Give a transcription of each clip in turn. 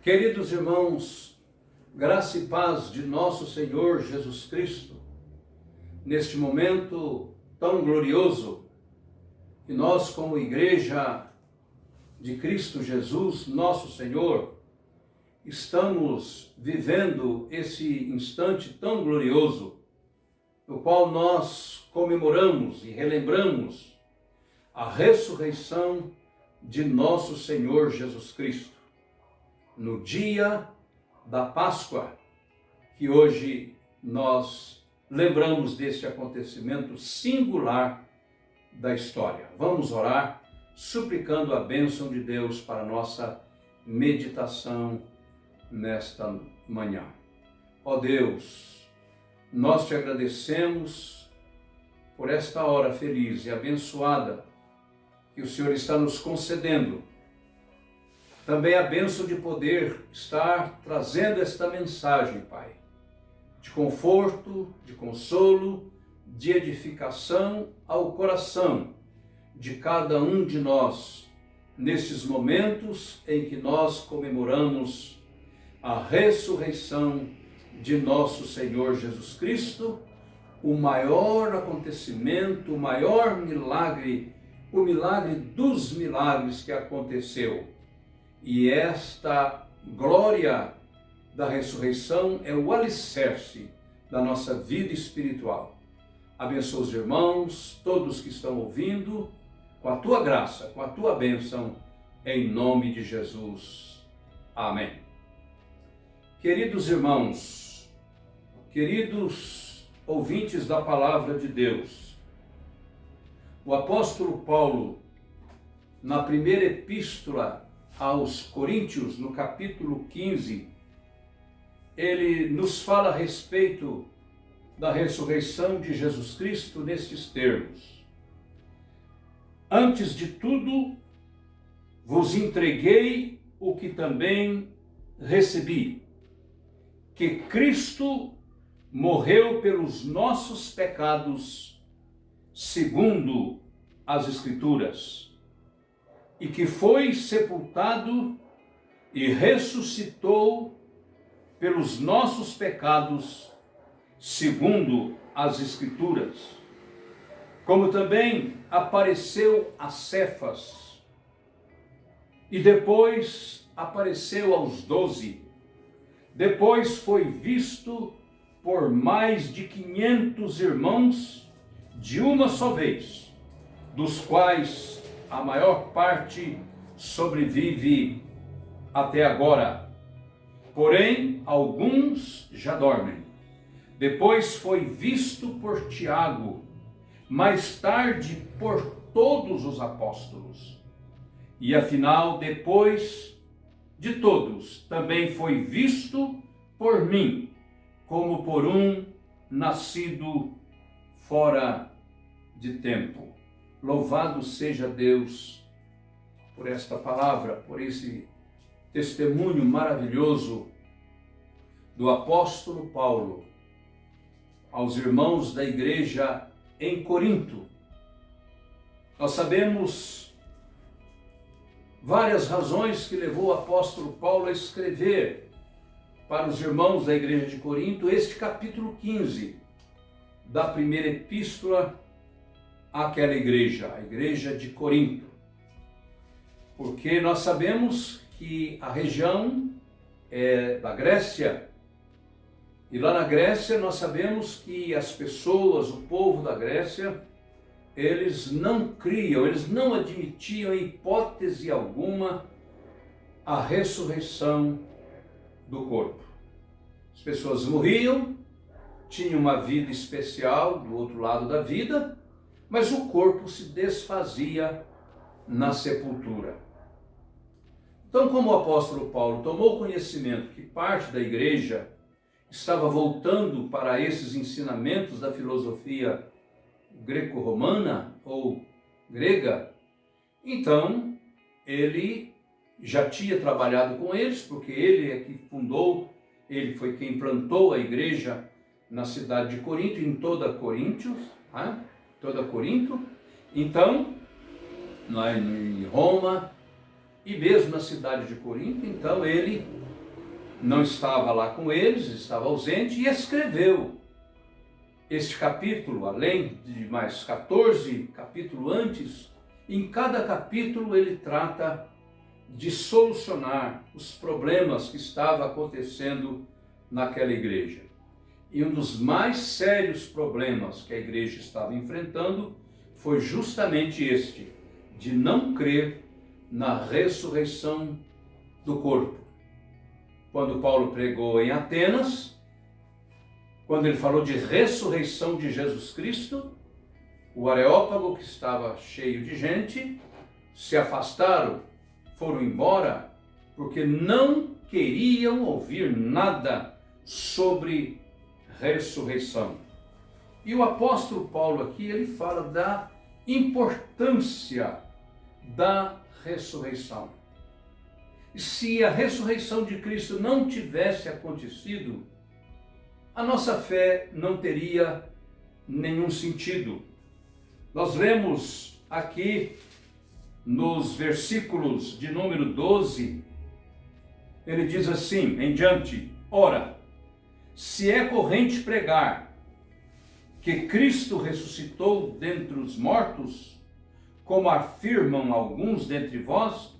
Queridos irmãos, graça e paz de nosso Senhor Jesus Cristo, neste momento tão glorioso que nós, como Igreja de Cristo Jesus, nosso Senhor, estamos vivendo esse instante tão glorioso, no qual nós comemoramos e relembramos a ressurreição de nosso Senhor Jesus Cristo. No dia da Páscoa, que hoje nós lembramos desse acontecimento singular da história. Vamos orar, suplicando a bênção de Deus para a nossa meditação nesta manhã. Ó Deus, nós te agradecemos por esta hora feliz e abençoada que o Senhor está nos concedendo. Também a bênção de poder estar trazendo esta mensagem, Pai, de conforto, de consolo, de edificação ao coração de cada um de nós, nesses momentos em que nós comemoramos a ressurreição de nosso Senhor Jesus Cristo, o maior acontecimento, o maior milagre, o milagre dos milagres que aconteceu. E esta glória da ressurreição é o alicerce da nossa vida espiritual. Abençoa os irmãos, todos que estão ouvindo, com a tua graça, com a tua bênção, em nome de Jesus. Amém. Queridos irmãos, queridos ouvintes da palavra de Deus, o apóstolo Paulo, na primeira epístola aos Coríntios, no capítulo 15, ele nos fala a respeito da ressurreição de Jesus Cristo nestes termos. Antes de tudo, vos entreguei o que também recebi, que Cristo morreu pelos nossos pecados, segundo as Escrituras, e que foi sepultado e ressuscitou pelos nossos pecados, segundo as Escrituras, como também apareceu a Cefas, e depois apareceu aos 12, depois foi visto por mais de 500 irmãos de uma só vez, dos quais a maior parte sobrevive até agora. Porém, alguns já dormem. Depois foi visto por Tiago, mais tarde por todos os apóstolos. E afinal, depois de todos, também foi visto por mim, como por um nascido fora de tempo. Louvado seja Deus por esta palavra, por esse testemunho maravilhoso do apóstolo Paulo aos irmãos da igreja em Corinto. Nós sabemos várias razões que levou o apóstolo Paulo a escrever para os irmãos da igreja de Corinto este capítulo 15 da primeira epístola àquela igreja, a igreja de Corinto. Porque nós sabemos que a região é da Grécia, e lá na Grécia nós sabemos que as pessoas, o povo da Grécia, eles não criam, eles não admitiam em hipótese alguma a ressurreição do corpo. As pessoas morriam, tinham uma vida especial do outro lado da vida, mas o corpo se desfazia na sepultura. Então, como o apóstolo Paulo tomou conhecimento que parte da igreja estava voltando para esses ensinamentos da filosofia greco-romana ou grega, então ele já tinha trabalhado com eles, porque ele é que fundou, ele foi quem plantou a igreja na cidade de Corinto, em toda Corinto, então, lá em Roma, e mesmo na cidade de Corinto. Então ele não estava lá com eles, estava ausente, e escreveu este capítulo, além de mais 14 capítulos antes. Em cada capítulo ele trata de solucionar os problemas que estavam acontecendo naquela igreja. E um dos mais sérios problemas que a igreja estava enfrentando foi justamente este, de não crer na ressurreição do corpo. Quando Paulo pregou em Atenas, quando ele falou de ressurreição de Jesus Cristo, o Areópago, que estava cheio de gente, se afastaram, foram embora, porque não queriam ouvir nada sobre ressurreição. E o apóstolo Paulo aqui, ele fala da importância da ressurreição. Se a ressurreição de Cristo não tivesse acontecido, a nossa fé não teria nenhum sentido. Nós vemos aqui nos versículos de número 12, ele diz assim, em diante: ora, se é corrente pregar que Cristo ressuscitou dentre os mortos, como afirmam alguns dentre vós,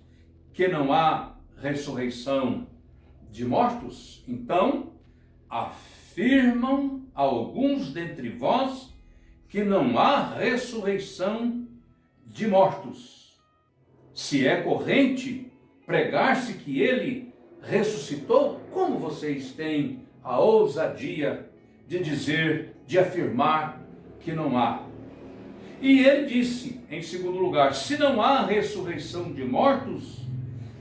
que não há ressurreição de mortos, então afirmam alguns dentre vós que não há ressurreição de mortos. Se é corrente pregar-se que ele ressuscitou, como vocês têm a ousadia de dizer, de afirmar que não há? E ele disse, em segundo lugar, se não há ressurreição de mortos,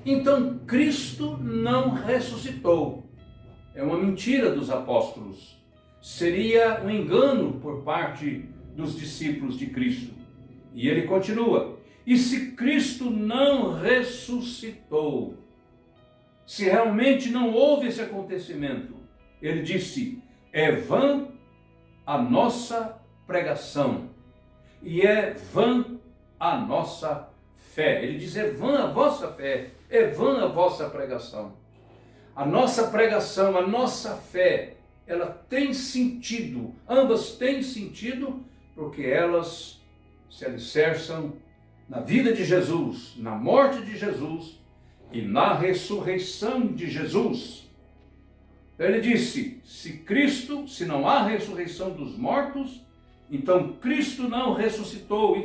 então Cristo não ressuscitou. É uma mentira dos apóstolos. Seria um engano por parte dos discípulos de Cristo. E ele continua: e se Cristo não ressuscitou, se realmente não houve esse acontecimento, ele disse, é vã a nossa pregação e é vã a nossa fé. Ele diz, é vã a vossa fé, é vã a vossa pregação. A nossa pregação, a nossa fé, ela tem sentido, ambas têm sentido, porque elas se alicerçam na vida de Jesus, na morte de Jesus e na ressurreição de Jesus. Ele disse, se não há ressurreição dos mortos, então Cristo não ressuscitou.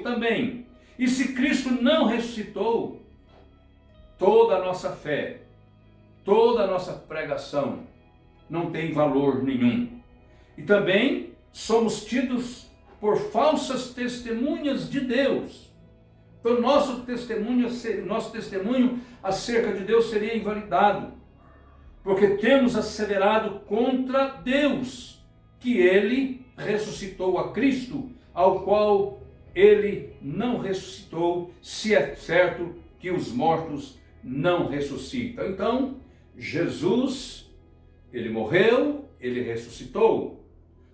E se Cristo não ressuscitou, toda a nossa fé, toda a nossa pregação não tem valor nenhum. E também somos tidos por falsas testemunhas de Deus. Então nosso testemunho acerca de Deus seria invalidado, porque temos asseverado contra Deus que ele ressuscitou a Cristo, ao qual ele não ressuscitou, se é certo que os mortos não ressuscitam. Então, Jesus, ele morreu, ele ressuscitou.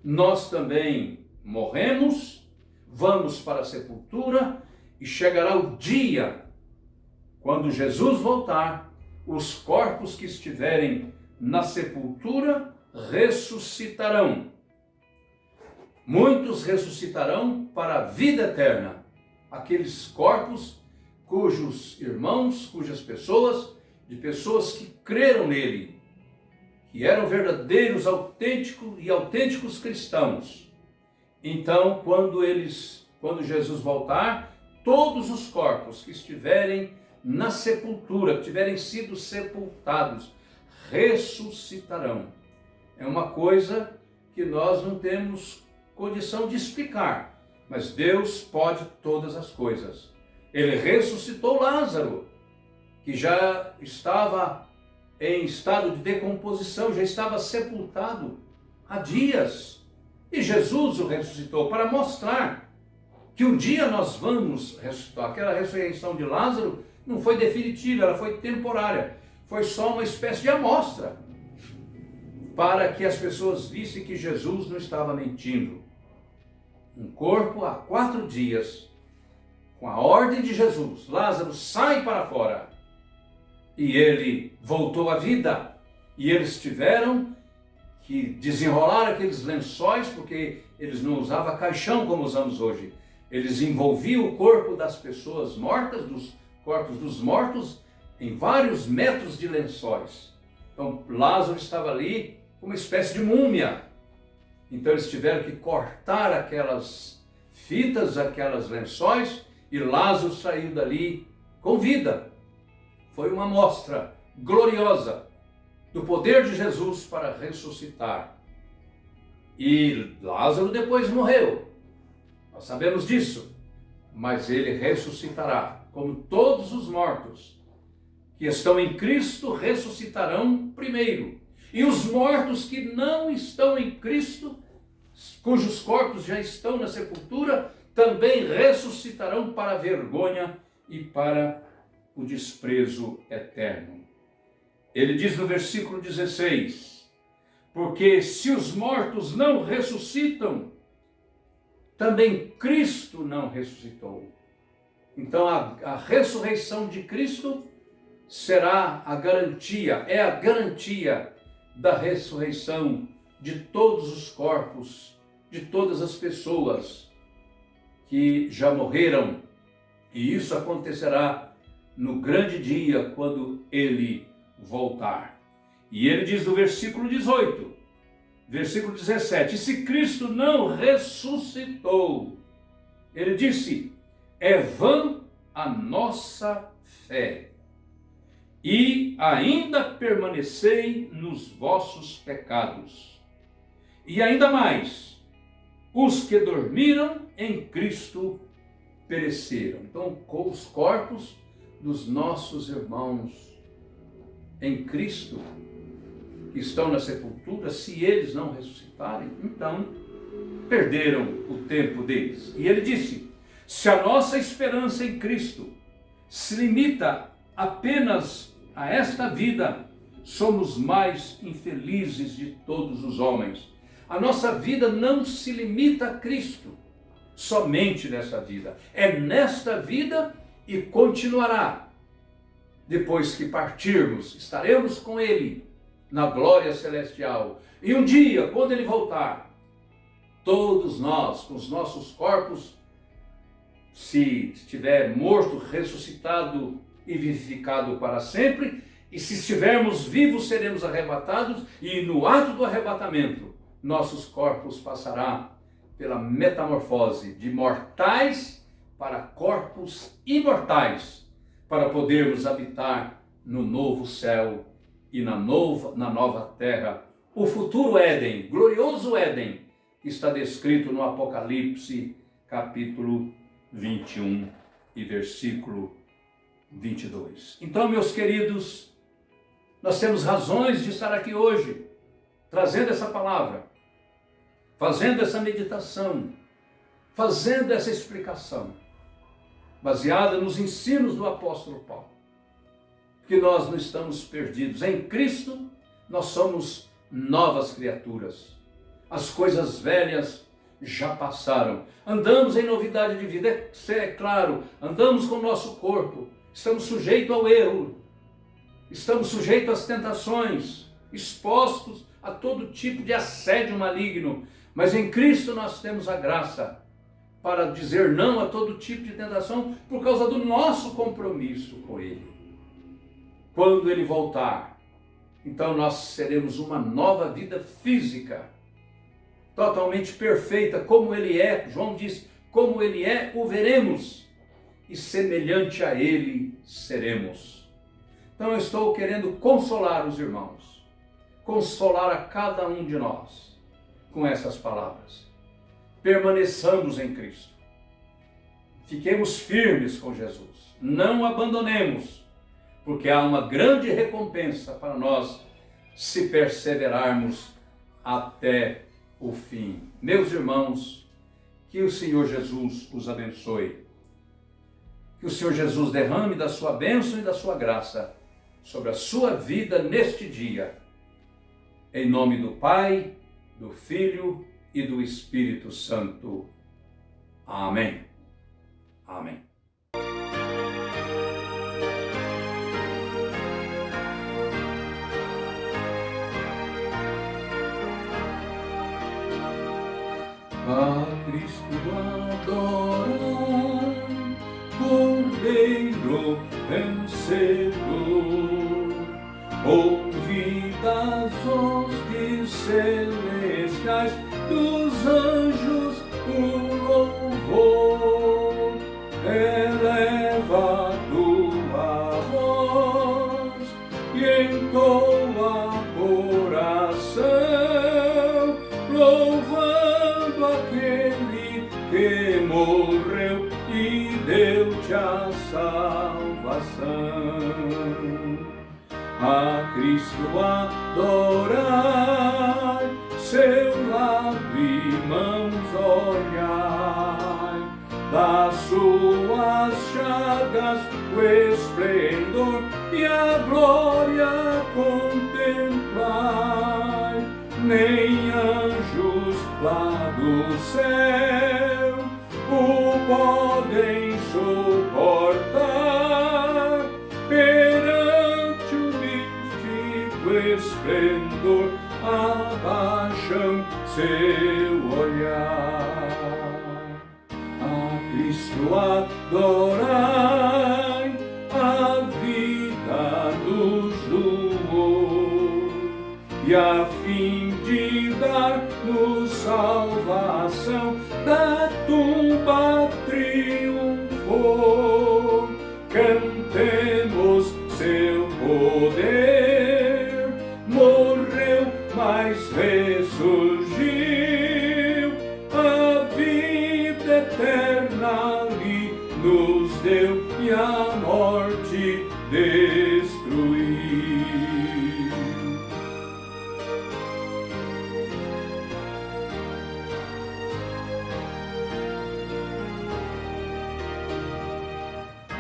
Nós também morremos, vamos para a sepultura, e chegará o dia, quando Jesus voltar, os corpos que estiverem na sepultura ressuscitarão. Muitos ressuscitarão para a vida eterna. Aqueles corpos cujos irmãos, cujas pessoas, de pessoas que creram nele, que eram verdadeiros, autênticos cristãos. Então, quando Jesus voltar, todos os corpos que estiverem na sepultura, que tiverem sido sepultados, ressuscitarão. É uma coisa que nós não temos condição de explicar, mas Deus pode todas as coisas. Ele ressuscitou Lázaro, que já estava em estado de decomposição, já estava sepultado há dias. E Jesus o ressuscitou para mostrar que um dia nós vamos ressuscitar. Aquela ressurreição de Lázaro não foi definitiva, ela foi temporária. Foi só uma espécie de amostra, para que as pessoas vissem que Jesus não estava mentindo. Um corpo há 4 dias, com a ordem de Jesus, Lázaro sai para fora. E ele voltou à vida. E eles tiveram que desenrolar aqueles lençóis, porque eles não usavam caixão como usamos hoje. Eles envolviam o corpo das pessoas mortas, dos corpos dos mortos, em vários metros de lençóis. Então Lázaro estava ali como uma espécie de múmia. Então eles tiveram que cortar aquelas fitas, aquelas lençóis, e Lázaro saiu dali com vida. Foi uma mostra gloriosa do poder de Jesus para ressuscitar. E Lázaro depois morreu. Nós sabemos disso. Mas ele ressuscitará, como todos os mortos que estão em Cristo ressuscitarão primeiro. E os mortos que não estão em Cristo, cujos corpos já estão na sepultura, também ressuscitarão para a vergonha e para o desprezo eterno. Ele diz no versículo 16, porque se os mortos não ressuscitam, também Cristo não ressuscitou. Então a ressurreição de Cristo será a garantia, é a garantia da ressurreição de todos os corpos, de todas as pessoas que já morreram. E isso acontecerá no grande dia, quando ele voltar. E ele diz no versículo 18, versículo 17, e se Cristo não ressuscitou, ele disse, é vã a nossa fé, e ainda permanecei nos vossos pecados. E ainda mais, os que dormiram em Cristo pereceram. Então, com os corpos dos nossos irmãos em Cristo, que estão na sepultura, se eles não ressuscitarem, então perderam o tempo deles. E ele disse, se a nossa esperança em Cristo se limita apenas a esta vida, somos mais infelizes de todos os homens. A nossa vida não se limita a Cristo, somente nessa vida. É nesta vida e continuará. Depois que partirmos, estaremos com Ele na glória celestial. E um dia, quando Ele voltar, todos nós, com os nossos corpos, se estiver morto, ressuscitado e vivificado para sempre, e se estivermos vivos, seremos arrebatados, e no ato do arrebatamento, nossos corpos passarão pela metamorfose de mortais para corpos imortais, para podermos habitar no novo céu e na nova terra, o futuro Éden, glorioso Éden, que está descrito no Apocalipse, capítulo 21 e versículo 22. Então, meus queridos, nós temos razões de estar aqui hoje, trazendo essa palavra, fazendo essa meditação, fazendo essa explicação, baseada nos ensinos do apóstolo Paulo, que nós não estamos perdidos. Em Cristo, nós somos novas criaturas. As coisas velhas já passaram. Andamos em novidade de vida, é claro, andamos com o nosso corpo, estamos sujeitos ao erro, estamos sujeitos às tentações, expostos a todo tipo de assédio maligno, mas em Cristo nós temos a graça para dizer não a todo tipo de tentação por causa do nosso compromisso com Ele. Quando Ele voltar, então nós seremos uma nova vida física, totalmente perfeita, como Ele é. João diz, como Ele é, o veremos, e semelhante a Ele seremos. Então eu estou querendo consolar os irmãos, consolar a cada um de nós com essas palavras. Permaneçamos em Cristo, fiquemos firmes com Jesus, não abandonemos, porque há uma grande recompensa para nós se perseverarmos até o fim. Meus irmãos, que o Senhor Jesus os abençoe, que o Senhor Jesus derrame da sua bênção e da sua graça sobre a sua vida neste dia, em nome do Pai, do Filho e do Espírito Santo. Amém. Amém. Cristo adorai, Cordeiro vencedor. Ouvi das hostes celestiais, dos anjos o louvor. Eleva a tua voz e entoa coração, louvando aquele que morreu e deu-te a salvação. A Cristo adorai, seu lado e mãos olhai, das suas chagas o esplendor e a glória contemplai. Nem anjos lá do céu o podem suportar, perante o místico esplendor abaixam seu olhar. A Cristo adorai, a vida nos doou, e a fim de dar-nos salvação da tumba triunfou. Cantemos seu poder, morreu, mas ressurgiu, a vida eterna lhe nos deu e a morte destruiu.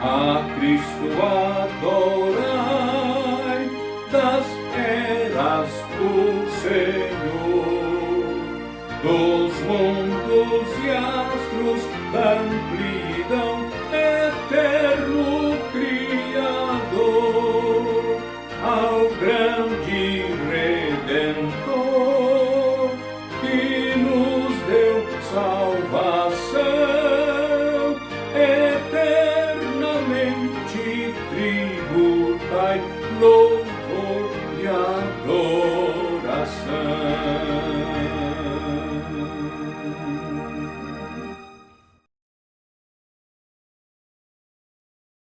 A Cristo adorai, das eras o Senhor, dos mundos e astros da amplidão, eterno Criador, ao grande Redentor que nos deu salvação, eternamente tributai,